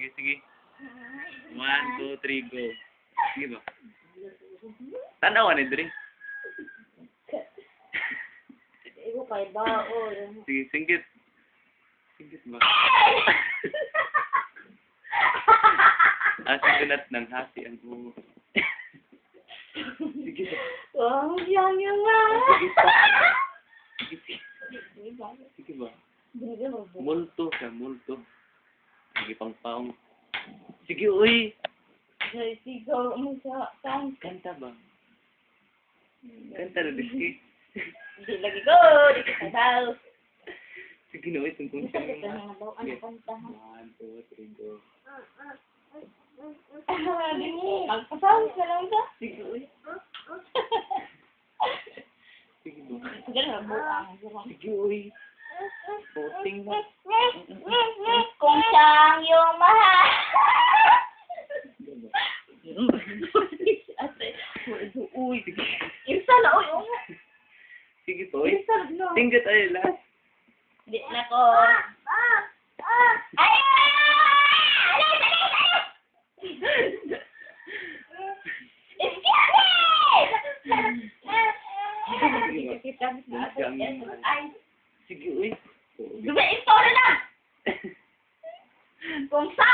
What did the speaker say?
Sige, sige. 1, 2, 3, go. Sige ba? Tanawa ni Dre. Igo kay baon. Sige, singgit. Singgit ba? Sinunat ng hati ang buho. Sige ba? Oh, yang nga. Sige pa. Sige, sige. Sige ba? Multo ka, multo. Sige, pang-paong. Sige, uy. Sigaw mo sa tang. Kanta ba? Kanta na, Diski. Hindi lagi ko. Di ka daw. Sige na, uy. Tungkong siya Ito naman. na daw. Ano kanta? 1, 2, 3, go. Magpasawag ka lang ka. Sige, uy. Sige ba? Sige na, buang. Sige, uy. Puting ba? Kung siyang yung mahal. Uy, sige. Isa na, uy. Sige po, uy. Isa na. Tinggat ay last. Di na ko. Ay! Sige, uy. Dumain ito na lang! Kung sa